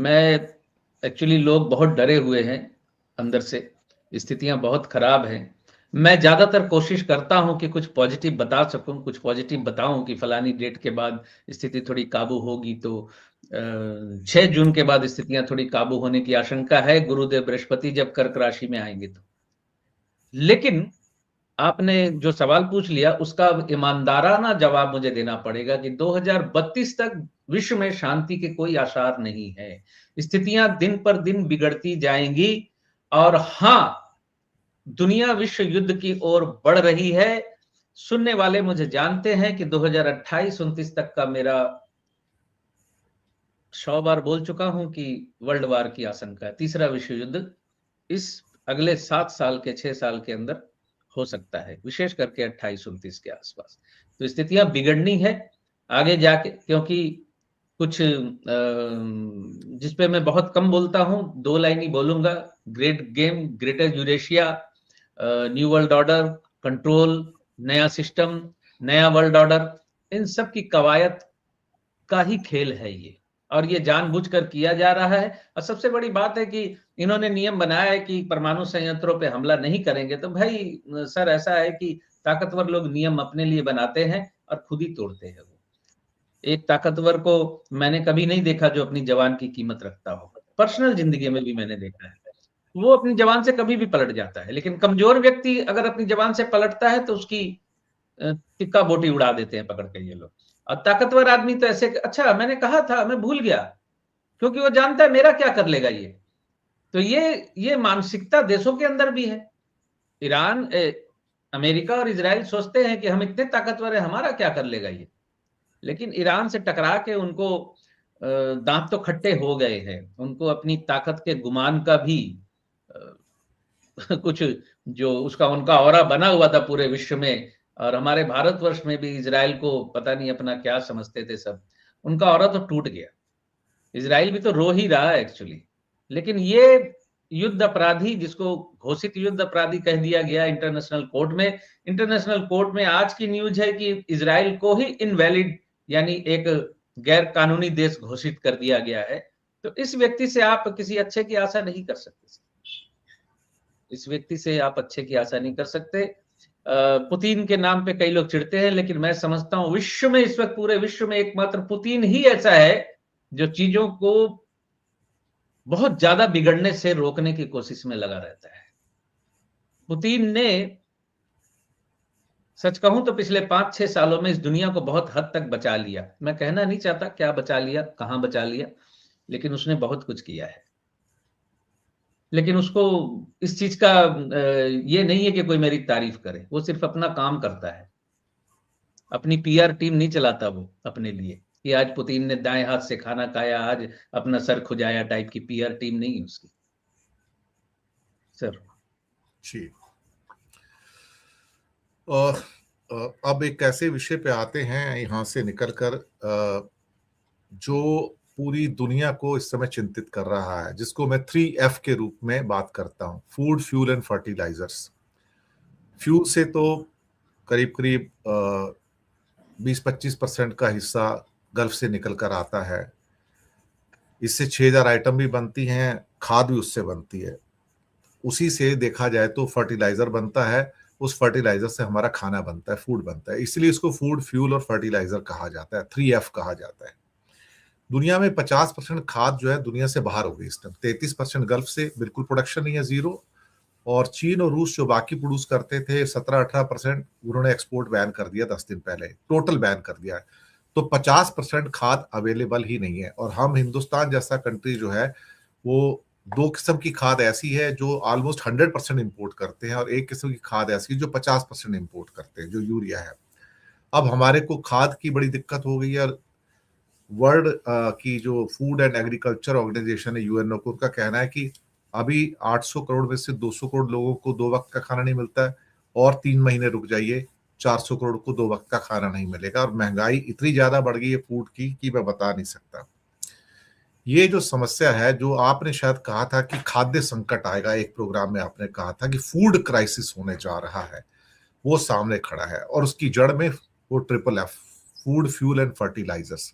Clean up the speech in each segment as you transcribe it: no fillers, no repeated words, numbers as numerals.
मैं एक्चुअली लोग बहुत डरे हुए हैं अंदर से, स्थितियाँ बहुत खराब हैं। मैं ज़्यादातर कोशिश करता हूँ कि कुछ पॉज़िटिव बता सकूँ, कुछ पॉज़िटिव बताऊँ कि फलानी डेट के बाद स्थिति थोड़ी काबू होगी तो 6 जून के बाद स्थितियाँ थोड़ी काबू होने की आशंका है, गुरुदेव बृहस्पति जब कर्क राशि में आएँगे तो। लेकिन आपने जो सवाल पूछ लिया उसका ईमानदाराना जवाब मुझे देना पड़ेगा कि 2032 तक विश्व में शांति के कोई आसार नहीं है। स्थितियाँ दिन पर दिन बिगड़ती जाएँगी और हाँ, दुनिया विश्व युद्ध की ओर बढ़ रही है। सुनने वाले मुझे जानते हैं कि 2028-29 तक का मेरा 100 बार बोल चुका हूँ कि वर्ल्ड वार की आशंका है। तीसरा विश्व युद्ध इस अगले 7 साल के 6 साल के अंदर हो सकता है, विशेष करके 28-29 के आसपास। तो स्थितियाँ बिगड़नी है आगे जाके क्योंकि कुछ जिस पे मैं बहुत कम बोलता हूँ, 2 लाइन ही बोलूँगा, great game, greater Eurasia, new world order, control, नया सिस्टम, नया वर्ल्ड ऑर्डर, इन सब की कवायद का ही खेल है ये और ये जानबूझकर किया जा रहा है और सबसे बड़ी बात है कि इन्होंने नियम बनाया है कि परमाणु संयंत्रों पे हमला नहीं करेंगे तो भाई सर ऐसा है कि ताकतवर लोग नियम अपने लिए बनाते हैं और खुद ही तोड़ते हैं वो। एक ताकतवर को मैंने कभी नहीं देखा जो अपनी जवान की कीमत रखता हो। पर्सनल ज़िंदगी में भी मैंने देखा है। वो अपनी जवान से कभी भी पलट जाता है, लेकिन कमज़ोर व्यक्ति अगर अपनी जवान से पलटता है तो उसकी टिक्का बोटी उड़ा देते हैं पकड़ के ये लोग। और ताकतवर आदमी तो ऐसे अच्छा मैंने कहा था, मैं भूल गया, क्योंकि वो जानता है मेरा क्या कर लेगा ये। तो ये मानसिकता देशों के अंदर भी है। ईरान अमेरिका और इज़राइल सोचते हैं कि हम इतने ताकतवर हैं, हमारा क्या कर लेगा ये। लेकिन ईरान से टकरा के उनको दाँत तो खट्टे हो गए हैं। उनको अपनी ताकत के गुमान का भी अ, कुछ जो उसका उनका ऑरा बना हुआ था पूरे विश्व में और हमारे भारतवर्ष में भी इज़राइल को पता नहीं अपना क्या समझते थे सब। उनका ऑरा तो टूट गया। इज़राइल भी तो रो ही रहा है एक्चुअली। लेकिन ये युद्ध अपराधी जिसको घोषित युद्ध अपराधी कह दिया गया इंटरनेशनल कोर्ट में, इंटरनेशनल कोर्ट में आज की न्यूज़ है कि इज़राइल को ही इनवैलिड यानी एक गैर कानूनी देश घोषित कर दिया गया है। तो इस व्यक्ति से आप किसी अच्छे की आशा नहीं कर सकते। इस व्यक्ति से आप अच्छे की आशा नहीं कर सकते। पुतिन के नाम पे कई लोग चिढ़ते हैं, लेकिन मैं समझता हूँ विश्व में इस वक़्त पूरे विश्व में एकमात्र पुतिन ही ऐसा है, जो चीज़ों को बहुत ज़्यादा बिगड़ने से रोकने की कोशिश में लगा रहता है। पुतिन ने सच कहूँ तो पिछले 5-6 सालों में इस दुनिया को बहुत हद तक बचा लिया। मैं कहना नहीं चाहता क्या बचा लिया, कहाँ बचा लिया, लेकिन उसने बहुत कुछ किया है। लेकिन उसको इस चीज़ का ये नहीं है कि कोई मेरी तारीफ़ करे, वो सिर्फ़ अपना काम करता है। अपनी पीआर टीम नहीं चलाता वो अपने लिए, कि आज पुतिन ने दाएँ हाथ से खाना खाया, आज अपना सर खुजाया टाइप की पीआर टीम नहीं है उसकी। सर। जी। अब एक ऐसे विषय पे आते हैं यहाँ से निकलकर जो पूरी दुनिया को इस समय चिंतित कर रहा है, जिसको मैं 3F के रूप में बात करता हूँ, food, fuel and fertilisers. Fuel से तो करीब करीब 20-25% का हिस्सा गल्फ से निकल कर आता है। इससे 6000 आइटम भी बनती हैं, खाद भी उससे बनती है। उसी से देखा जाए तो फर्टिलाइजर बनता है, उस फर्टिलाइजर से हमारा खाना बनता है, फूड बनता है। इसलिए इसको फूड, फ्यूल और फर्टिलाइजर कहा जाता है, 3F कहा जाता है। दुनिया में 50% खाद जो है दुनिया से बाहर हो गई इस टाइम। 33% गल्फ से बिल्कुल प्रोडक्शन नहीं है, जीरो। और चीन और रूस जो बाकी प्रोड्यूस करते थे 17-18%, उन्होंने एक्सपोर्ट बैन कर दिया 10 दिन पहले, टोटल बैन कर दिया है। तो 50% खाद अवेलेबल ही नहीं है। और हम हिंदुस्तान जैसा कंट्री जो है वो दो किस्म की खाद ऐसी है जो ऑलमोस्ट 100% इम्पोर्ट करते हैं, और एक किस्म की खाद ऐसी जो 50% इम्पोर्ट करते हैं, जो यूरिया है। अब हमारे को खाद की बड़ी दिक्कत हो गई है। वर्ल्ड की जो फूड एंड एग्रीकल्चर ऑर्गेनाइजेशन है, यूएनओ को, उनका कहना है कि अभी 800 करोड़ में से 200 करोड़ लोगों को 2 वक्त का खाना नहीं मिलता है, और 3 महीने रुक जाइए 400 करोड़ को 2 वक्त का खाना नहीं मिलेगा। और महंगाई इतनी ज्यादा बढ़ गई है फूड की कि मैं बता नहीं सकता। ये जो समस्या है, जो आपने शायद कहा था कि खाद्य संकट आएगा, एक प्रोग्राम में आपने कहा था कि फूड क्राइसिस होने जा रहा है, वो सामने खड़ा है। और उसकी जड़ में वो 3F, food, fuel and fertilisers.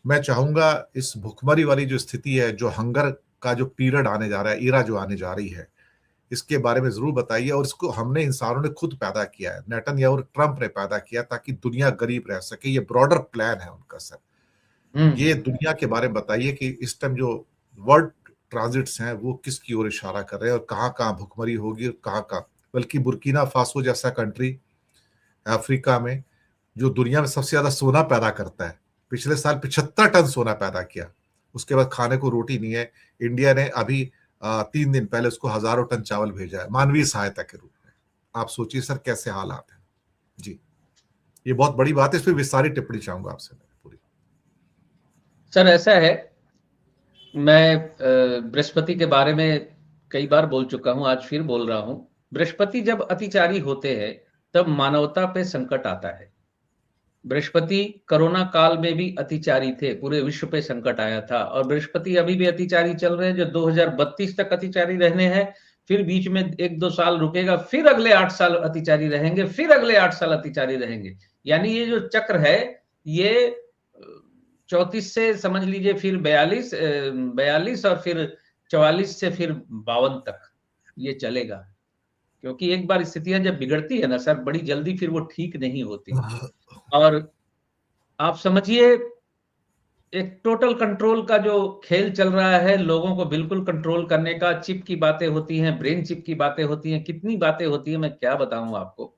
मैं चाहूंगा इस भुखमरी वाली जो स्थिति है, जो हंगर का जो पीरियड आने जा रहा है, इरा जो आने जा रही है, इसके बारे में जरूर बताइए। और इसको हमने इंसानों ने खुद पैदा किया है, नेतन्याहू और ट्रंप ने पैदा किया ताकि दुनिया गरीब रह सके। ये ब्रॉडर प्लान है उनका सर। ये दुनिया के बारे में बताइए कि इस टाइम जो वर्ल्ड ट्रांजिट्स हैं वो किसकी ओर इशारा कर रहे हैं और कहाँ कहाँ भुखमरी होगी और कहाँ कहाँ। बल्कि बुर्किना फासो जैसा कंट्री अफ्रीका में जो दुनिया में सबसे ज्यादा सोना पैदा करता है, पिछले साल 75 टन सोना पैदा किया, उसके बाद खाने को रोटी नहीं है। इंडिया ने अभी 3 दिन पहले उसको हजारों टन चावल भेजा है मानवीय सहायता के रूप में। आप सोचिए सर कैसे हालात हैं जी। ये बहुत बड़ी बात है, इस पर विस्तारित टिप्पणी चाहूंगा आपसे पूरी। सर ऐसा है, मैं बृहस्पति के बारे में कई बार बोल चुका हूं, आज फिर बोल रहा हूं। बृहस्पति जब अतिचारी होते हैं तब मानवता पे संकट आता है। बृहस्पति कोरोना काल में भी अतिचारी थे, पूरे विश्व पे संकट आया था, और बृहस्पति अभी भी अतिचारी चल रहे हैं, जो 2032 तक अतिचारी रहने हैं। फिर बीच में 1-2 साल रुकेगा, फिर अगले 8 साल अतिचारी रहेंगे, फिर अगले 8 साल अतिचारी रहेंगे। यानी ये जो चक्र है, ये 34 से समझ लीजिए, फिर 42 और फिर 44 से फिर 52 तक ये चलेगा। क्योंकि एक बार स्थितियां जब बिगड़ती है ना सर, बड़ी जल्दी फिर वो ठीक नहीं होती। और आप समझिए, एक टोटल कंट्रोल का जो खेल चल रहा है, लोगों को बिल्कुल कंट्रोल करने का। चिप की बातें होती हैं, ब्रेन चिप की बातें होती हैं, कितनी बातें होती हैं, मैं क्या बताऊं आपको।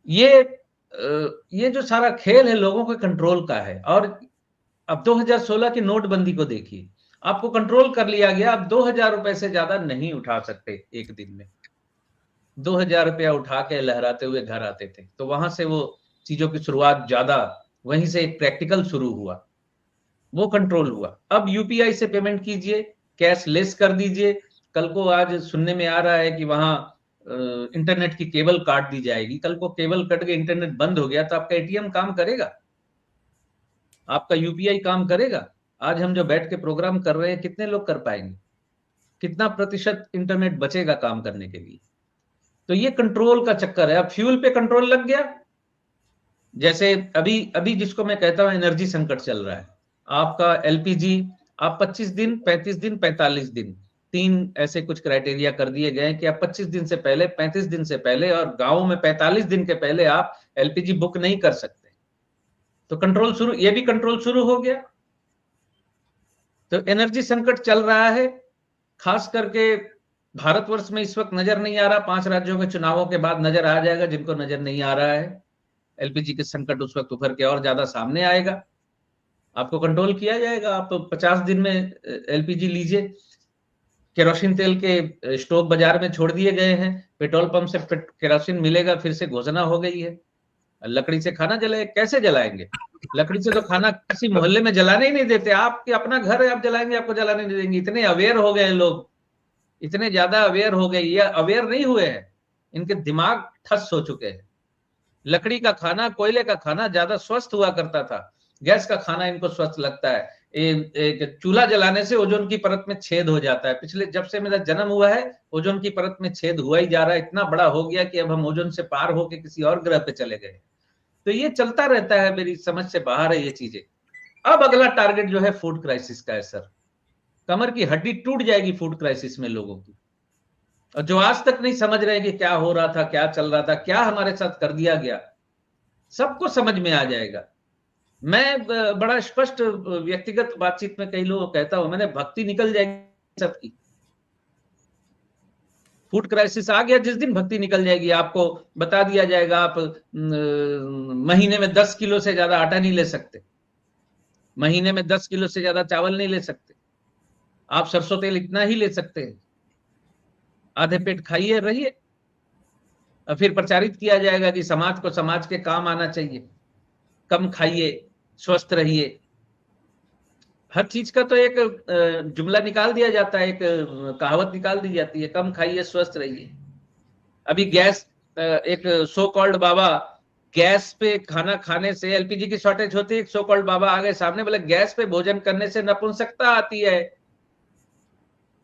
ये जो सारा खेल है लोगों के कंट्रोल का है। और अब 2016 की नोटबंदी को देखिए, आपको कंट्रोल कर लिया गया। अब 2000 रुपए से ज्यादा नहीं उठा सकते एक दिन में। 2000 रुपया उठा के लहराते हुए घर आते थे। तो वहां से वो चीजों की शुरुआत ज्यादा, वहीं से एक प्रैक्टिकल शुरू हुआ, वो कंट्रोल हुआ। अब यूपीआई से पेमेंट कीजिए, कैश लेस कर दीजिए। कल को आज सुनने में आ रहा है कि वहां इंटरनेट की केबल काट दी जाएगी। कल को केबल कट के इंटरनेट बंद हो गया तो आपका एटीएम काम करेगा? आपका यूपीआई काम करेगा? आज हम जो बैठ के प्रोग्राम कर रहे हैं, कितने लोग कर पाएंगे? कितना प्रतिशत इंटरनेट बचेगा काम करने के लिए? तो ये कंट्रोल का चक्कर है। अब फ्यूल पे कंट्रोल लग गया। जैसे अभी अभी जिसको मैं कहता हूं एनर्जी संकट चल रहा है, आपका एलपीजी, आप 25 दिन, 35 दिन, 45 दिन, 3 ऐसे कुछ क्राइटेरिया कर दिए गए कि आप 25 दिन से पहले, 35 दिन से पहले और गांव में 45 दिन के पहले आप एलपीजी बुक नहीं कर सकते। तो कंट्रोल शुरू, ये भी कंट्रोल शुरू हो गया। तो एनर्जी संकट चल रहा है, खास करके भारतवर्ष में इस वक्त नजर नहीं आ रहा। 5 राज्यों के चुनावों के बाद नजर आ जाएगा, जिनको नजर नहीं आ रहा है। एलपीजी के संकट उस वक्त उभर के और ज्यादा सामने आएगा। आपको कंट्रोल किया जाएगा। आप 50 दिन में एलपीजी लीजिए। केरोसिन तेल के स्टोव बाजार में छोड़ दिए गए हैं, पेट्रोल पंप से केरोसिन मिलेगा, फिर से घोषणा हो गई है। लकड़ी से खाना जलाए, कैसे जलाएंगे? लकड़ी से तो खाना किसी मोहल्ले में जलाने ही नहीं देते। आपके अपना घर है, आप जलाएंगे, आपको जलाने नहीं देंगे। इतने अवेयर हो गए लोग, इतने ज्यादा अवेयर हो गए। ये अवेयर नहीं हुए हैं, इनके दिमाग ठस हो चुके हैं। लकड़ी का खाना, कोयले का खाना ज्यादा स्वस्थ हुआ करता था। गैस का खाना इनको स्वस्थ लगता है। एक चूल्हा जलाने से ओजोन की परत में छेद हो जाता है। पिछले जब से मेरा जन्म हुआ है, ओजोन की परत में छेद हुआ ही जा रहा है। इतना बड़ा हो गया कि अब हम ओजोन से पार होके किसी और ग्रह पे चले गए। तो ये चलता रहता है, मेरी समझ से बाहर है ये चीजें। अब अगला टारगेट जो है फूड क्राइसिस का है सर। कमर की हड्डी टूट जाएगी फूड क्राइसिस में लोगों की। और जो आज तक नहीं समझ रहे कि क्या हो रहा था, क्या चल रहा था, क्या हमारे साथ कर दिया गया, सबको समझ में आ जाएगा। मैं बड़ा स्पष्ट व्यक्तिगत बातचीत में कई लोगों को कहता हूं, मैंने भक्ति निकल जाएगी सबकी। फूड क्राइसिस आ गया जिस दिन, भक्ति निकल जाएगी। आपको बता दिया जाएगा, आप महीने में 10 किलो से ज्यादा आटा नहीं ले सकते, महीने में 10 किलो से ज्यादा चावल नहीं ले सकते, आप सरसों तेल इतना ही ले सकते हैं, आधे पेट खाइए रहिए। और फिर प्रचारित किया जाएगा कि समाज को समाज के काम आना चाहिए, कम खाइए, स्वस्थ रहिए। हर चीज का तो एक जुमला निकाल दिया जाता है, एक कहावत निकाल दी जाती है, कम खाइए, स्वस्थ रहिए। अभी गैस, एक सो कॉल्ड बाबा, गैस पे खाना खाने से एलपीजी की शॉर्टेज होती है। एक सो कॉल्ड बाबा आ गए सामने, बोले गैस पे भोजन करने से नपुंसकता आती है,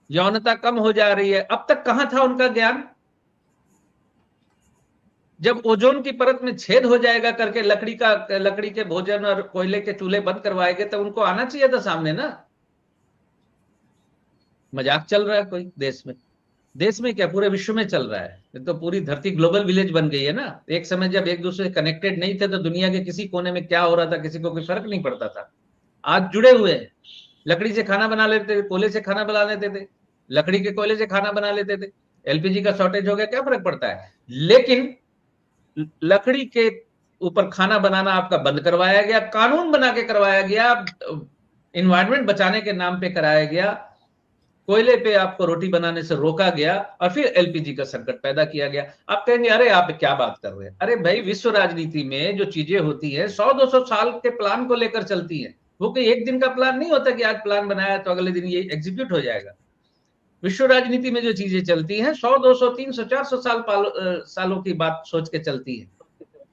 यौनता कम हो जा रही है। अब तक कहां था उनका ज्ञान? जब ओजोन की परत में छेद हो जाएगा करके लकड़ी के भोजन और कोयले के चूल्हे बंद करवाएंगे, तो उनको आना चाहिए था सामने ना। मजाक चल रहा है कोई देश में क्या पूरे विश्व में चल रहा है। तो पूरी धरती ग्लोबल विलेज बन गई है ना। एक समय जब एक दूसरे से कनेक्टेड नहीं थे तो दुनिया के किसी कोने में क्या हो रहा था किसी को कोई फर्क नहीं पड़ता था। आज जुड़े हुए हैं, लकड़ी से खाना बना लेते थे, कोयले से खाना बना लेते थे, लकड़ी के कोयले से खाना बना लेते थे। एलपीजी का शॉर्टेज हो गया, क्या फर्क पड़ता है। लेकिन लकड़ी के ऊपर खाना बनाना आपका बंद करवाया गया, कानून बना के करवाया गया, इन्वायरमेंट बचाने के नाम पे कराया गया, कोयले पे आपको रोटी बनाने से रोका गया और फिर एलपीजी का संकट पैदा किया गया। आप कहेंगे अरे आप क्या बात कर रहे हैं। अरे भाई, विश्व राजनीति में जो चीजें होती है 100-200 साल के प्लान को लेकर चलती है। वो कोई एक दिन का प्लान नहीं होता कि आज प्लान बनाया तो अगले दिन ये एग्जीक्यूट हो जाएगा। विश्व राजनीति में जो चीजें चलती हैं 100-200-300-400 सालों की बात सोच के चलती है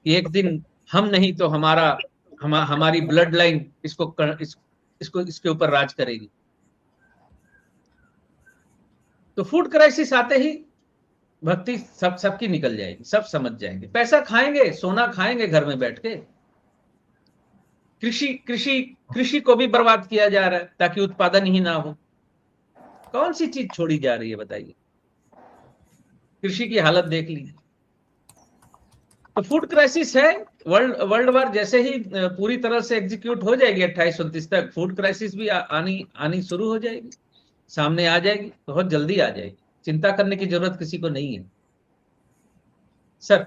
कि एक दिन हम नहीं तो हमारी ब्लड लाइन इसके ऊपर राज करेगी। तो फूड क्राइसिस आते ही भक्ति सबकी निकल जाएगी, सब समझ जाएंगे। पैसा खाएंगे, सोना खाएंगे घर में बैठ के। कृषि को भी बर्बाद किया जा रहा है ताकि उत्पादन ही ना हो। कौन सी चीज छोड़ी जा रही है बताइए। कृषि की हालत देख लीजिए। तो फूड क्राइसिस है। वर्ल्ड वार जैसे ही पूरी तरह से एग्जीक्यूट हो जाएगी 28-29 तक, फूड क्राइसिस भी आनी शुरू हो जाएगी, सामने आ जाएगी, बहुत जल्दी आ जाएगी। चिंता करने की जरूरत किसी को नहीं है सर।